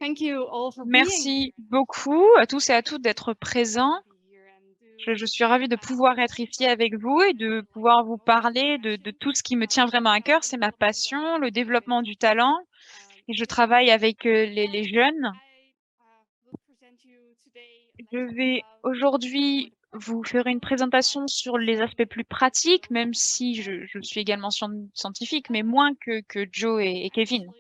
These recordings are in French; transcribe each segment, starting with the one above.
Thank you all for being Merci beaucoup à tous et à toutes d'être présents. Je suis ravie de pouvoir être ici avec vous et de pouvoir vous parler de tout ce qui me tient vraiment à cœur. C'est ma passion, le développement du talent. Et je travaille avec les jeunes. Je vais aujourd'hui vous faire une présentation sur les aspects plus pratiques, même si je suis également scientifique, mais moins que Joe et Kevin.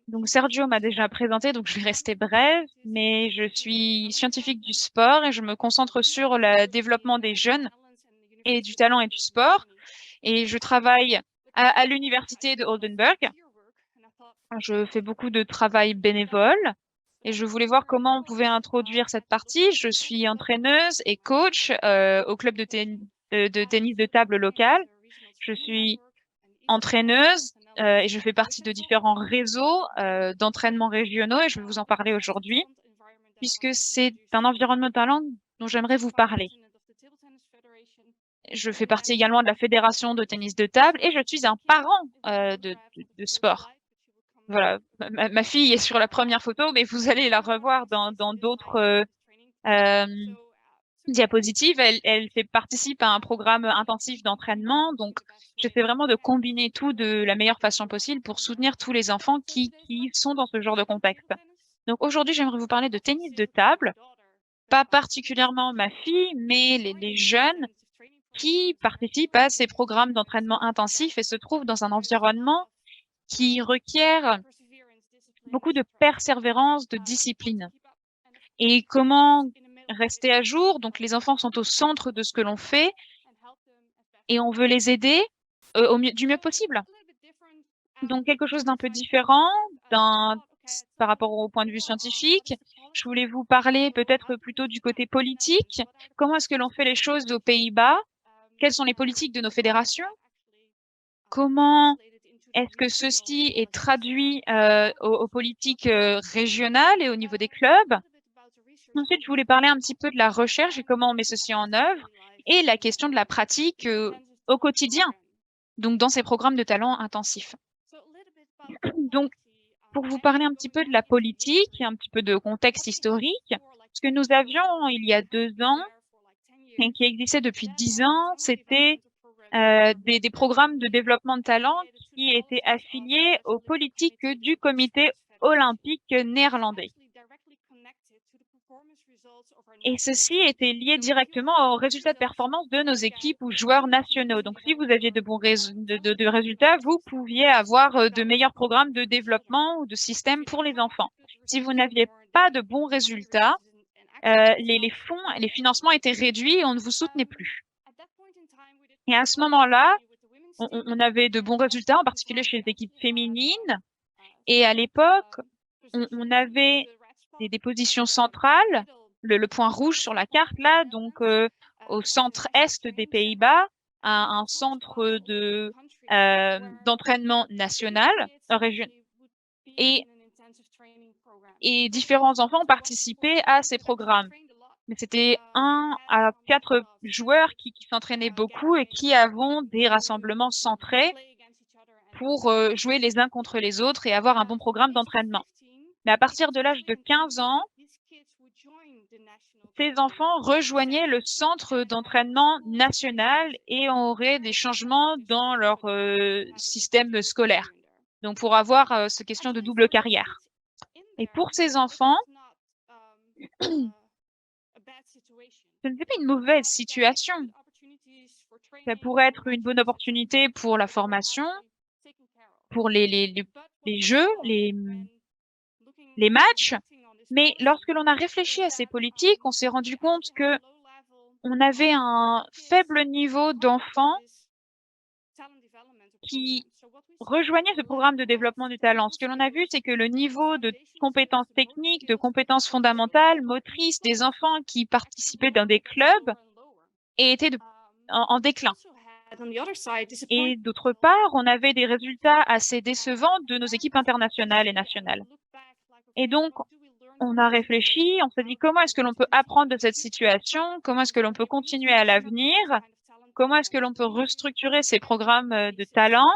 Donc Sergio m'a déjà présenté, donc je vais rester brève, mais je suis scientifique du sport et je me concentre sur le développement des jeunes et du talent et du sport. Et je travaille à l'université de Oldenburg. Je fais beaucoup de travail bénévole et je voulais voir comment on pouvait introduire cette partie. Je suis entraîneuse et coach au club de tennis de table local. Je suis entraîneuse et je fais partie de différents réseaux d'entraînement régionaux et je vais vous en parler aujourd'hui puisque c'est un environnement de talent dont j'aimerais vous parler. Je fais partie également de la fédération de tennis de table et je suis un parent de sport. Voilà, ma fille est sur la première photo, mais vous allez la revoir dans d'autres euh, diapositives. Elle participe à un programme intensif d'entraînement. Donc, j'essaie vraiment de combiner tout de la meilleure façon possible pour soutenir tous les enfants qui sont dans ce genre de contexte. Donc, aujourd'hui, j'aimerais vous parler de tennis de table, pas particulièrement ma fille, mais les jeunes qui participent à ces programmes d'entraînement intensif et se trouvent dans un environnement qui requiert beaucoup de persévérance, de discipline. Et comment rester à jour? Donc, les enfants sont au centre de ce que l'on fait et on veut les aider du mieux possible. Donc, quelque chose d'un peu différent par rapport au point de vue scientifique. Je voulais vous parler peut-être plutôt du côté politique. Comment est-ce que l'on fait les choses aux Pays-Bas? Quelles sont les politiques de nos fédérations? Comment est-ce que ceci est traduit aux politiques régionales et au niveau des clubs? Ensuite, je voulais parler un petit peu de la recherche et comment on met ceci en œuvre et la question de la pratique au quotidien, donc dans ces programmes de talent intensifs. Donc, pour vous parler un petit peu de la politique et un petit peu de contexte historique, ce que nous avions il y a 2 ans et qui existait depuis 10 ans, c'était des programmes de développement de talent qui étaient affiliés aux politiques du comité olympique néerlandais. Et ceci était lié directement aux résultats de performance de nos équipes ou joueurs nationaux. Donc, si vous aviez de bons de résultats, vous pouviez avoir de meilleurs programmes de développement ou de systèmes pour les enfants. Si vous n'aviez pas de bons résultats, les fonds, les financements étaient réduits et on ne vous soutenait plus. Et à ce moment-là, on avait de bons résultats, en particulier chez les équipes féminines. Et à l'époque, on avait des positions centrales, le point rouge sur la carte là, donc au centre-est des Pays-Bas, un centre d'entraînement national, et, et différents enfants participaient à ces programmes. Mais c'était 1 à 4 joueurs qui s'entraînaient beaucoup et qui avons des rassemblements centrés pour jouer les uns contre les autres et avoir un bon programme d'entraînement. Mais à partir de l'âge de 15 ans, ces enfants rejoignaient le centre d'entraînement national et auraient des changements dans leur système scolaire. Donc, pour avoir cette question de double carrière. Et pour ces enfants, ce n'était pas une mauvaise situation. Ça pourrait être une bonne opportunité pour la formation, pour les jeux, les matchs. Mais lorsque l'on a réfléchi à ces politiques, on s'est rendu compte que on avait un faible niveau d'enfants qui rejoignaient ce programme de développement du talent. Ce que l'on a vu, c'est que le niveau de compétences techniques, de compétences fondamentales, motrices des enfants qui participaient dans des clubs était en déclin. Et d'autre part, on avait des résultats assez décevants de nos équipes internationales et nationales. Et donc, on a réfléchi, on s'est dit comment est-ce que l'on peut apprendre de cette situation, comment est-ce que l'on peut continuer à l'avenir, comment est-ce que l'on peut restructurer ces programmes de talent,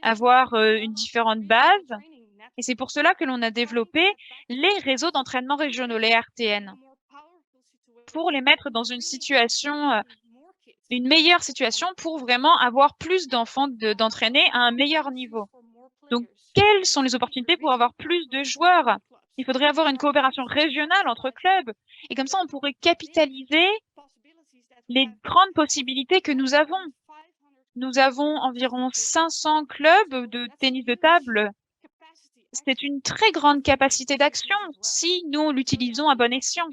avoir une différente base Et c'est pour cela que l'on a développé les réseaux d'entraînement régionaux, les RTN, pour les mettre dans une situation, une meilleure situation pour vraiment avoir plus d'enfants d'entraîner à un meilleur niveau. Donc, quelles sont les opportunités pour avoir plus de joueurs? Il faudrait avoir une coopération régionale entre clubs. Et comme ça, on pourrait capitaliser les grandes possibilités que nous avons. Nous avons environ 500 clubs de tennis de table. C'est une très grande capacité d'action si nous l'utilisons à bon escient.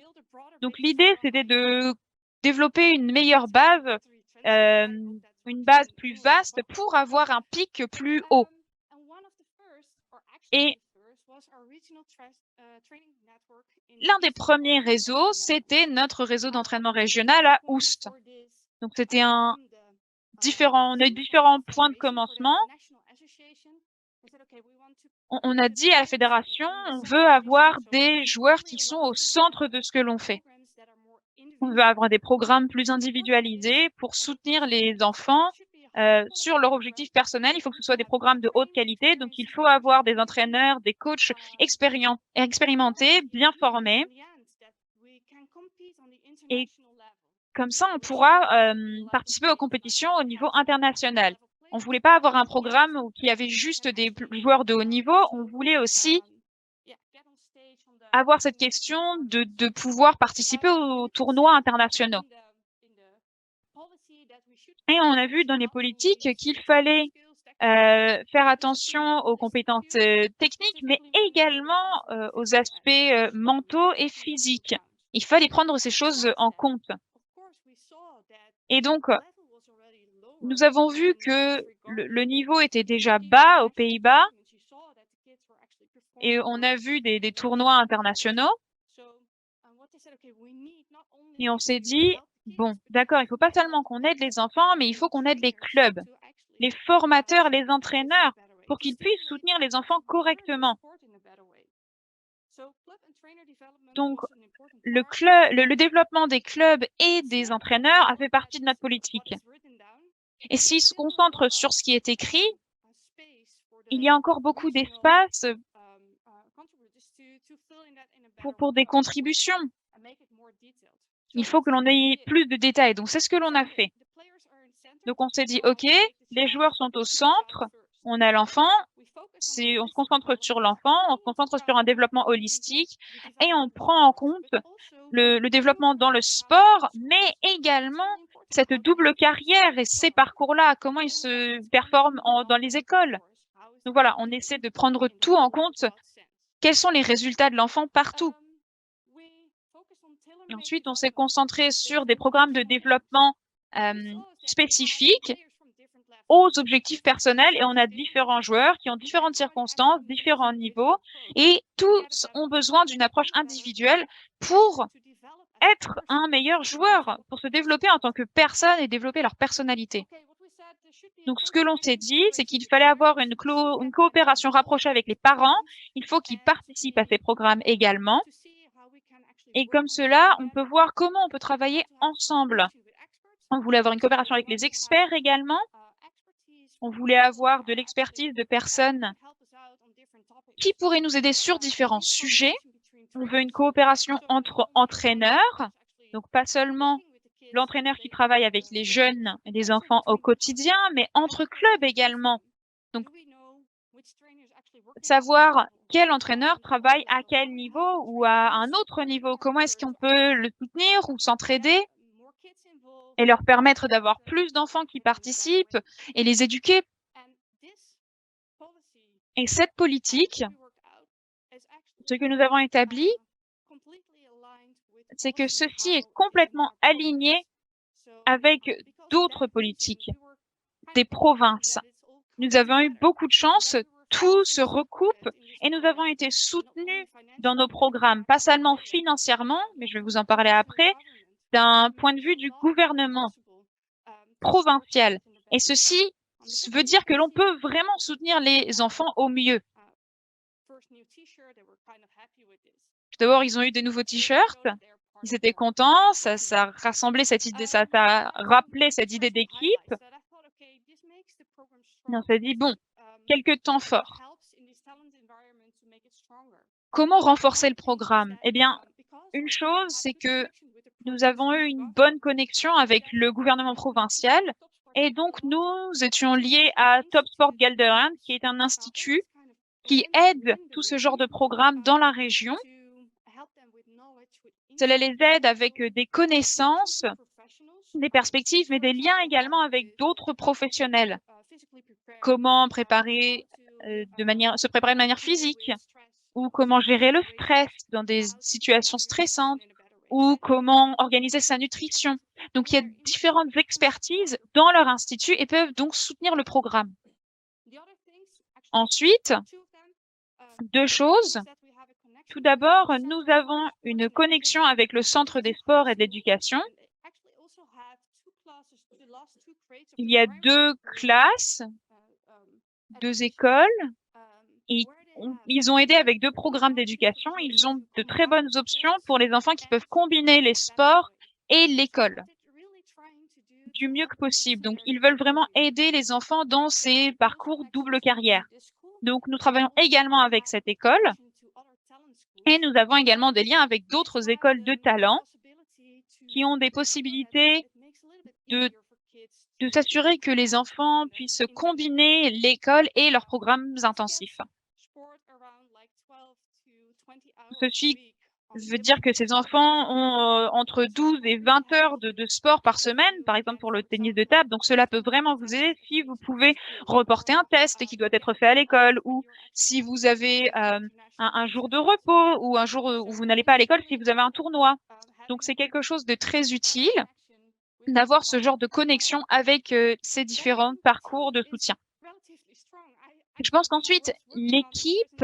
Donc, l'idée, c'était de développer une meilleure base, une base plus vaste pour avoir un pic plus haut. Et l'un des premiers réseaux, c'était notre réseau d'entraînement régional à Oust. Donc, c'était on a eu différents points de commencement. On a dit à la fédération, on veut avoir des joueurs qui sont au centre de ce que l'on fait. On veut avoir des programmes plus individualisés pour soutenir les enfants sur leur objectif personnel. Il faut que ce soit des programmes de haute qualité. Donc, il faut avoir des entraîneurs, des coachs expérimentés, bien formés. Et comme ça, on pourra participer aux compétitions au niveau international. On voulait pas avoir un programme qui avait juste des joueurs de haut niveau. On voulait aussi avoir cette question de pouvoir participer aux tournois internationaux. Et on a vu dans les politiques qu'il fallait faire attention aux compétences techniques, mais également aux aspects mentaux et physiques. Il fallait prendre ces choses en compte. Et donc, nous avons vu que le niveau était déjà bas aux Pays-Bas et on a vu des tournois internationaux. Et on s'est dit, bon, d'accord, il faut pas seulement qu'on aide les enfants, mais il faut qu'on aide les clubs, les formateurs, les entraîneurs, pour qu'ils puissent soutenir les enfants correctement. Donc, le développement des clubs et des entraîneurs a fait partie de notre politique. Et s'ils se concentrent sur ce qui est écrit, il y a encore beaucoup d'espace pour des contributions. Il faut que l'on ait plus de détails. Donc, c'est ce que l'on a fait. Donc, on s'est dit, OK, les joueurs sont au centre, on a l'enfant, on se concentre sur l'enfant, on se concentre sur un développement holistique et on prend en compte le développement dans le sport, mais également cette double carrière et ces parcours-là, comment ils se performent dans les écoles. Donc voilà, on essaie de prendre tout en compte. Quels sont les résultats de l'enfant partout? Et ensuite, on s'est concentré sur des programmes de développement spécifiques aux objectifs personnels et on a différents joueurs qui ont différentes circonstances, différents niveaux et tous ont besoin d'une approche individuelle pour être un meilleur joueur, pour se développer en tant que personne et développer leur personnalité. Donc, ce que l'on s'est dit, c'est qu'il fallait avoir une coopération rapprochée avec les parents. Il faut qu'ils participent à ces programmes également. Et comme cela, on peut voir comment on peut travailler ensemble. On voulait avoir une coopération avec les experts également. On voulait avoir de l'expertise de personnes qui pourraient nous aider sur différents sujets. On veut une coopération entre entraîneurs, donc pas seulement l'entraîneur qui travaille avec les jeunes et les enfants au quotidien, mais entre clubs également. Donc, savoir quel entraîneur travaille à quel niveau ou à un autre niveau, comment est-ce qu'on peut le soutenir ou s'entraider et leur permettre d'avoir plus d'enfants qui participent et les éduquer. Et cette politique, ce que nous avons établi, c'est que ceci est complètement aligné avec d'autres politiques, des provinces. Nous avons eu beaucoup de chance, tout se recoupe et nous avons été soutenus dans nos programmes, pas seulement financièrement, mais je vais vous en parler après, d'un point de vue du gouvernement provincial. Et ceci veut dire que l'on peut vraiment soutenir les enfants au mieux. D'abord, ils ont eu des nouveaux t-shirts, ils étaient contents, ça rassemblait cette idée, ça rappelait cette idée d'équipe. Et on s'est dit, bon, quelques temps forts. Comment renforcer le programme? Eh bien, une chose, c'est que nous avons eu une bonne connexion avec le gouvernement provincial et donc nous étions liés à Top Sport Gelderland, qui est un institut qui aide tout ce genre de programme dans la région. Cela les aide avec des connaissances, des perspectives, mais des liens également avec d'autres professionnels. Comment préparer se préparer de manière physique, ou comment gérer le stress dans des situations stressantes, ou comment organiser sa nutrition. Donc, il y a différentes expertises dans leur institut et peuvent donc soutenir le programme. Ensuite, deux choses. Tout d'abord, nous avons une connexion avec le Centre des sports et de l'éducation. Il y a deux classes, deux écoles, et ils ont aidé avec deux programmes d'éducation. Ils ont de très bonnes options pour les enfants qui peuvent combiner les sports et l'école du mieux que possible. Donc, ils veulent vraiment aider les enfants dans ces parcours double carrière. Donc, nous travaillons également avec cette école et nous avons également des liens avec d'autres écoles de talent qui ont des possibilités de s'assurer que les enfants puissent combiner l'école et leurs programmes intensifs. Ceci veut dire que ces enfants ont entre 12 et 20 heures de sport par semaine, par exemple pour le tennis de table. Donc cela peut vraiment vous aider si vous pouvez reporter un test qui doit être fait à l'école, ou si vous avez un jour de repos, ou un jour où vous n'allez pas à l'école si vous avez un tournoi. Donc c'est quelque chose de très utile d'avoir ce genre de connexion avec ces différents parcours de soutien. Je pense qu'ensuite, l'équipe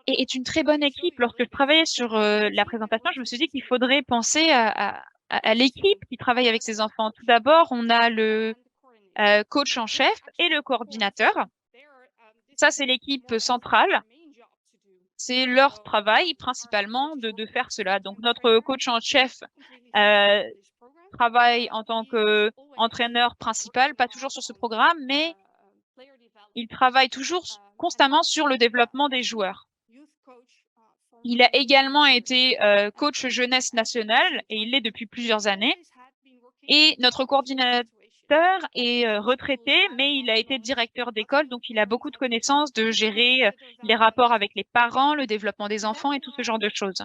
est une très bonne équipe. Lorsque je travaillais sur la présentation, je me suis dit qu'il faudrait penser à l'équipe qui travaille avec ces enfants. Tout d'abord, on a le coach en chef et le coordinateur. Ça, c'est l'équipe centrale. C'est leur travail principalement de faire cela. Donc, notre coach en chef travaille en tant qu'entraîneur principal, pas toujours sur ce programme, mais il travaille toujours constamment sur le développement des joueurs. Il a également été coach jeunesse nationale et il l'est depuis plusieurs années. Et notre coordinateur est retraité, mais il a été directeur d'école, donc il a beaucoup de connaissances de gérer les rapports avec les parents, le développement des enfants et tout ce genre de choses.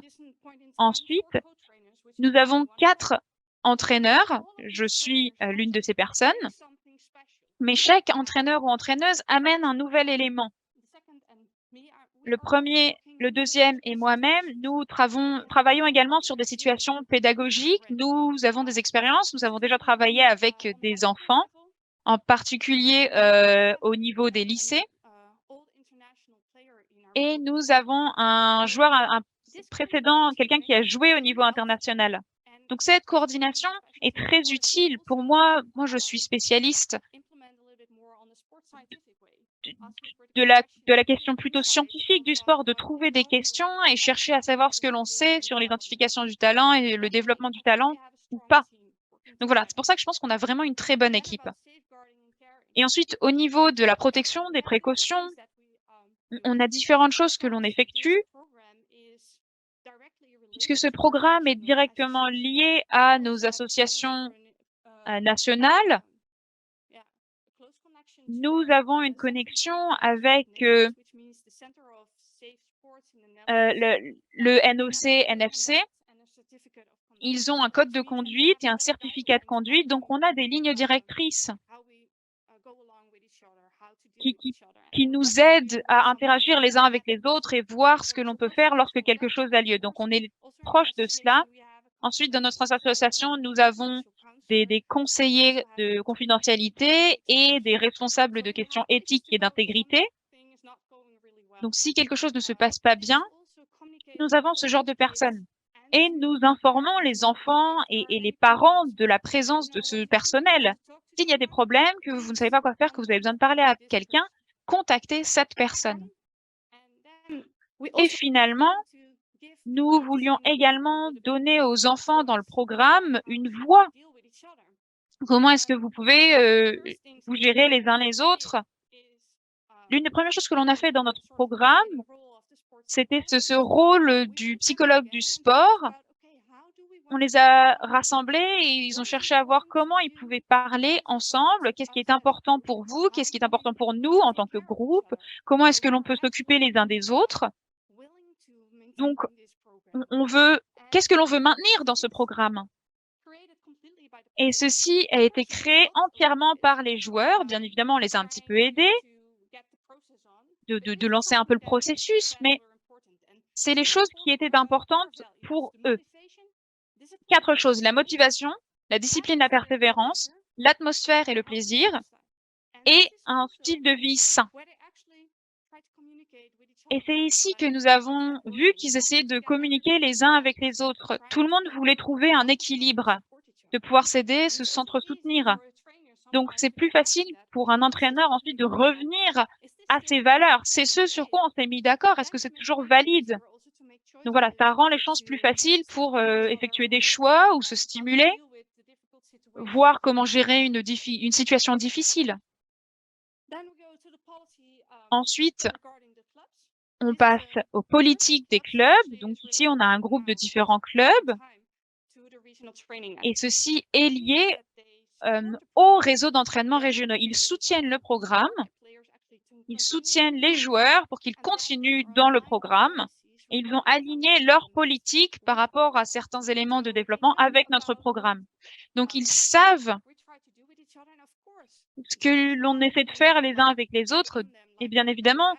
Ensuite, nous avons 4 entraîneurs. Je suis l'une de ces personnes. Mais chaque entraîneur ou entraîneuse amène un nouvel élément. Le premier, le deuxième et moi-même, nous travaillons également sur des situations pédagogiques. Nous avons des expériences. Nous avons déjà travaillé avec des enfants, en particulier au niveau des lycées. Et nous avons un joueur, un précédent, quelqu'un qui a joué au niveau international. Donc cette coordination est très utile pour moi. Moi, je suis spécialiste de la question plutôt scientifique du sport, de trouver des questions et chercher à savoir ce que l'on sait sur l'identification du talent et le développement du talent ou pas. Donc voilà, c'est pour ça que je pense qu'on a vraiment une très bonne équipe. Et ensuite, au niveau de la protection, des précautions, on a différentes choses que l'on effectue, puisque ce programme est directement lié à nos associations nationales. Nous avons une connexion avec le NOC, NFC. Ils ont un code de conduite et un certificat de conduite, donc on a des lignes directrices qui nous aident à interagir les uns avec les autres et voir ce que l'on peut faire lorsque quelque chose a lieu. Donc on est proche de cela. Ensuite, dans notre association, nous avons des conseillers de confidentialité et des responsables de questions éthiques et d'intégrité. Donc, si quelque chose ne se passe pas bien, nous avons ce genre de personnes. Et nous informons les enfants et les parents de la présence de ce personnel. S'il y a des problèmes, que vous ne savez pas quoi faire, que vous avez besoin de parler à quelqu'un, contactez cette personne. Et finalement, nous voulions également donner aux enfants dans le programme une voix. Comment est-ce que vous pouvez vous gérer les uns les autres? L'une des premières choses que l'on a fait dans notre programme, c'était ce rôle du psychologue du sport. On les a rassemblés et ils ont cherché à voir comment ils pouvaient parler ensemble, qu'est-ce qui est important pour vous, qu'est-ce qui est important pour nous en tant que groupe, comment est-ce que l'on peut s'occuper les uns des autres. Donc, qu'est-ce que l'on veut maintenir dans ce programme? Et ceci a été créé entièrement par les joueurs. Bien évidemment, on les a un petit peu aidés de lancer un peu le processus, mais c'est les choses qui étaient importantes pour eux. 4 choses: la motivation, la discipline, la persévérance, l'atmosphère et le plaisir, et un style de vie sain. Et c'est ici que nous avons vu qu'ils essayaient de communiquer les uns avec les autres. Tout le monde voulait trouver un équilibre, de pouvoir s'aider, se s'entre-soutenir. Donc, c'est plus facile pour un entraîneur ensuite de revenir à ses valeurs. C'est ce sur quoi on s'est mis d'accord. Est-ce que c'est toujours valide? Donc voilà, ça rend les chances plus faciles pour effectuer des choix ou se stimuler, voir comment gérer une situation difficile. Ensuite, on passe aux politiques des clubs. Donc ici, on a un groupe de différents clubs et ceci est lié au réseau d'entraînement régionaux. Ils soutiennent le programme, ils soutiennent les joueurs pour qu'ils continuent dans le programme et ils ont aligné leur politique par rapport à certains éléments de développement avec notre programme. Donc, ils savent ce que l'on essaie de faire les uns avec les autres. Et bien évidemment,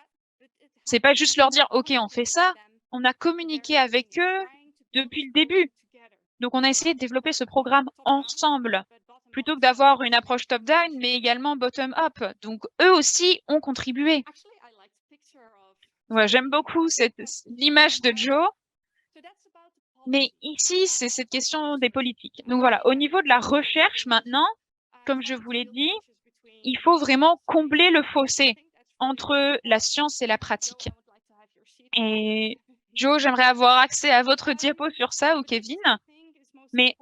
c'est pas juste leur dire « OK, on fait ça ». On a communiqué avec eux depuis le début. Donc, on a essayé de développer ce programme ensemble, plutôt que d'avoir une approche top-down, mais également bottom-up. Donc, eux aussi ont contribué. Ouais, j'aime beaucoup l'image de Joe. Mais ici, c'est cette question des politiques. Donc voilà, au niveau de la recherche maintenant, comme je vous l'ai dit, il faut vraiment combler le fossé entre la science et la pratique. Et Joe, j'aimerais avoir accès à votre diapo sur ça, ou Kevin. Mais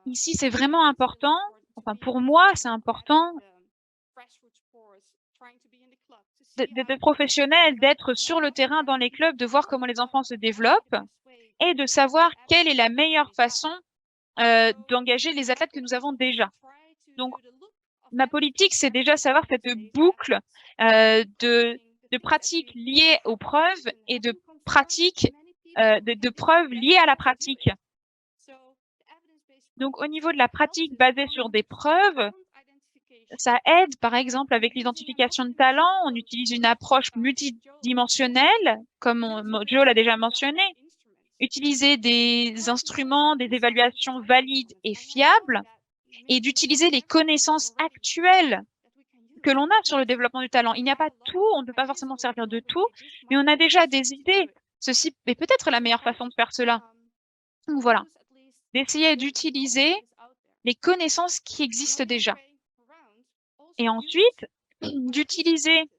ici, c'est vraiment important, enfin pour moi, c'est important d'être professionnel, d'être sur le terrain dans les clubs, de voir comment les enfants se développent et de savoir quelle est la meilleure façon d'engager les athlètes que nous avons déjà. Donc, ma politique, c'est déjà savoir cette boucle de pratiques liées aux preuves et de pratiques, de preuves liées à la pratique. Donc, au niveau de la pratique basée sur des preuves, ça aide, par exemple, avec l'identification de talent. On utilise une approche multidimensionnelle, comme Joe l'a déjà mentionné. Utiliser des instruments, des évaluations valides et fiables, et d'utiliser les connaissances actuelles que l'on a sur le développement du talent. Il n'y a pas tout, on ne peut pas forcément servir de tout, mais on a déjà des idées. Ceci est peut-être la meilleure façon de faire cela. Donc voilà, d'essayer d'utiliser les connaissances qui existent déjà. Et ensuite, d'utiliser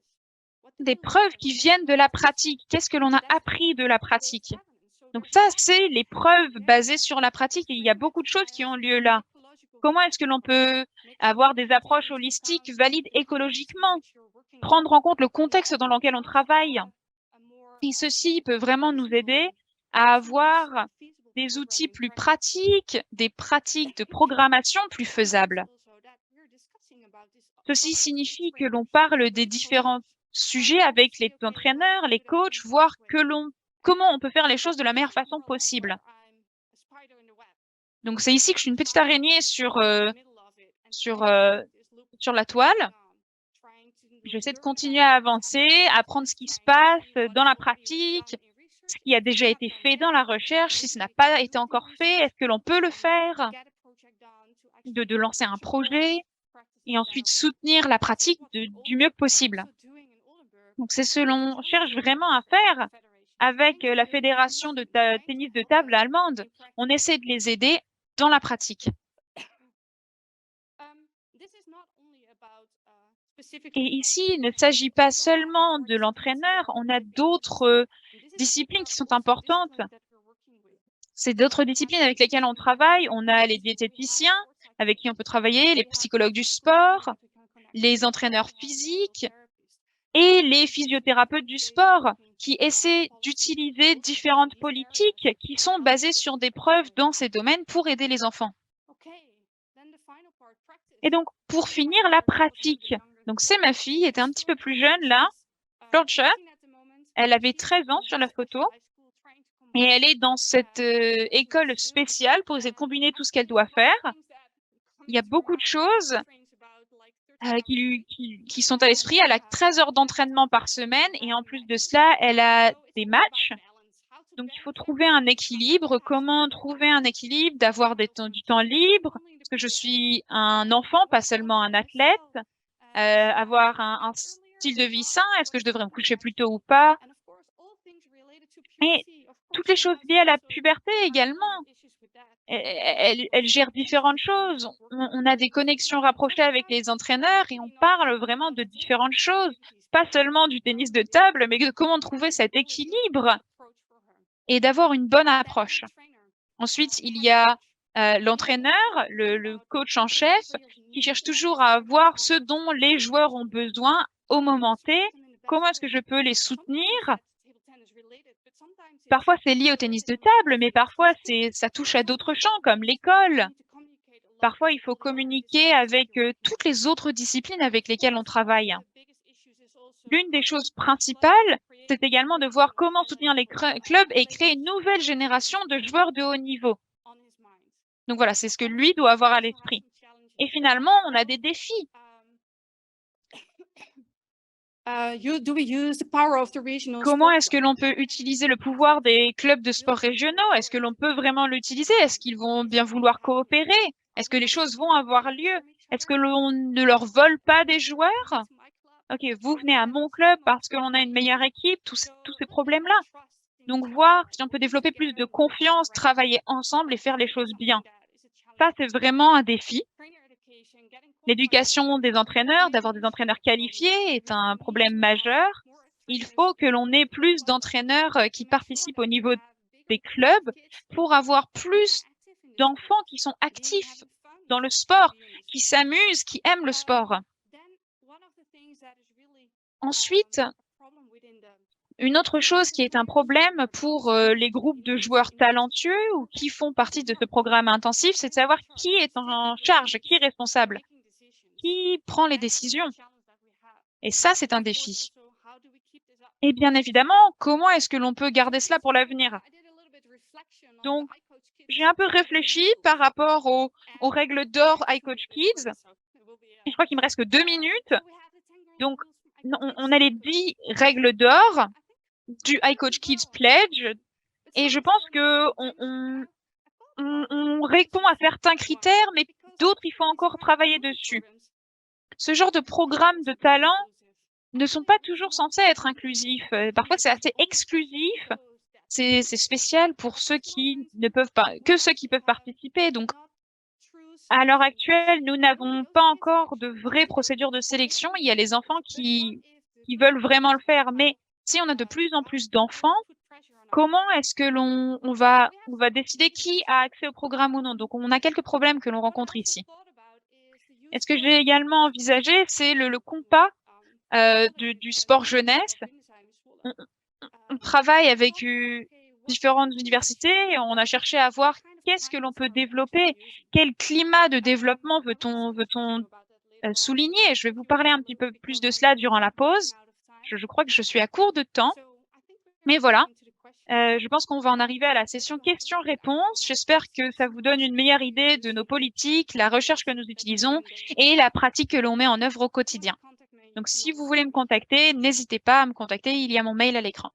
des preuves qui viennent de la pratique. Qu'est-ce que l'on a appris de la pratique? Donc ça, c'est les preuves basées sur la pratique et il y a beaucoup de choses qui ont lieu là. Comment est-ce que l'on peut avoir des approches holistiques valides écologiquement, prendre en compte le contexte dans lequel on travaille? Et ceci peut vraiment nous aider à avoir des outils plus pratiques, des pratiques de programmation plus faisables. Ceci signifie que l'on parle des différents sujets avec les entraîneurs, les coachs, voir comment on peut faire les choses de la meilleure façon possible. Donc, c'est ici que je suis une petite araignée sur la toile. J'essaie de continuer à avancer, à apprendre ce qui se passe dans la pratique, ce qui a déjà été fait dans la recherche, si ce n'a pas été encore fait, est-ce que l'on peut le faire, de lancer un projet et ensuite soutenir la pratique du mieux possible. Donc, c'est ce que l'on cherche vraiment à faire avec la fédération de tennis de table allemande. On essaie de les aider dans la pratique. Et ici, il ne s'agit pas seulement de l'entraîneur, on a d'autres disciplines qui sont importantes. C'est d'autres disciplines avec lesquelles on travaille. On a les diététiciens avec qui on peut travailler, les psychologues du sport, les entraîneurs physiques et les physiothérapeutes du sport qui essaie d'utiliser différentes politiques qui sont basées sur des preuves dans ces domaines pour aider les enfants. Et donc, pour finir, la pratique. Donc, c'est ma fille, elle était un petit peu plus jeune là, Georgia. Elle avait 13 ans sur la photo. Et elle est dans cette école spéciale pour essayer de combiner tout ce qu'elle doit faire. Il y a beaucoup de choses qui sont à l'esprit. Elle a 13 heures d'entraînement par semaine et en plus de cela, elle a des matchs. Donc, il faut trouver un équilibre. Comment trouver un équilibre, d'avoir du temps libre? Parce que je suis un enfant, pas seulement un athlète. Avoir un style de vie sain. Est-ce que je devrais me coucher plus tôt ou pas? Et toutes les choses liées à la puberté également. Elle gère différentes choses. On a des connexions rapprochées avec les entraîneurs et on parle vraiment de différentes choses. Pas seulement du tennis de table, mais de comment trouver cet équilibre et d'avoir une bonne approche. Ensuite, il y a l'entraîneur, le coach en chef, qui cherche toujours à voir ce dont les joueurs ont besoin au moment T. Comment est-ce que je peux les soutenir? Parfois, c'est lié au tennis de table, mais parfois, ça touche à d'autres champs, comme l'école. Parfois, il faut communiquer avec toutes les autres disciplines avec lesquelles on travaille. L'une des choses principales, c'est également de voir comment soutenir les clubs et créer une nouvelle génération de joueurs de haut niveau. Donc voilà, c'est ce que lui doit avoir à l'esprit. Et finalement, on a des défis. Comment est-ce que l'on peut utiliser le pouvoir des clubs de sport régionaux? Est-ce que l'on peut vraiment l'utiliser? Est-ce qu'ils vont bien vouloir coopérer? Est-ce que les choses vont avoir lieu? Est-ce que l'on ne leur vole pas des joueurs? Ok, vous venez à mon club parce qu'on a une meilleure équipe, tous ces problèmes-là. Donc, voir si on peut développer plus de confiance, travailler ensemble et faire les choses bien. Ça, c'est vraiment un défi. L'éducation des entraîneurs, d'avoir des entraîneurs qualifiés est un problème majeur. Il faut que l'on ait plus d'entraîneurs qui participent au niveau des clubs pour avoir plus d'enfants qui sont actifs dans le sport, qui s'amusent, qui aiment le sport. Ensuite, une autre chose qui est un problème pour les groupes de joueurs talentueux ou qui font partie de ce programme intensif, c'est de savoir qui est en charge, qui est responsable, qui prend les décisions. Et ça, c'est un défi. Et bien évidemment, comment est-ce que l'on peut garder cela pour l'avenir? Donc, j'ai un peu réfléchi par rapport aux règles d'or iCoach Kids. Je crois qu'il me reste que 2 minutes. Donc, on a les 10 règles d'or du iCoach Kids Pledge. Et je pense que on répond à certains critères, mais d'autres, il faut encore travailler dessus. Ce genre de programmes de talent ne sont pas toujours censés être inclusifs. Parfois, c'est assez exclusif. C'est spécial pour ceux qui ne peuvent pas, que ceux qui peuvent participer. Donc, à l'heure actuelle, nous n'avons pas encore de vraies procédures de sélection. Il y a les enfants qui veulent vraiment le faire. Mais si on a de plus en plus d'enfants, comment est-ce que on va décider qui a accès au programme ou non? Donc, on a quelques problèmes que l'on rencontre ici. Et ce que j'ai également envisagé, c'est le compas du sport jeunesse. On travaille avec différentes universités et on a cherché à voir qu'est-ce que l'on peut développer, quel climat de développement veut-on souligner. Je vais vous parler un petit peu plus de cela durant la pause. Je crois que je suis à court de temps, mais voilà. Je pense qu'on va en arriver à la session questions-réponses. J'espère que ça vous donne une meilleure idée de nos politiques, la recherche que nous utilisons et la pratique que l'on met en œuvre au quotidien. Donc, si vous voulez me contacter, n'hésitez pas à me contacter. Il y a mon mail à l'écran.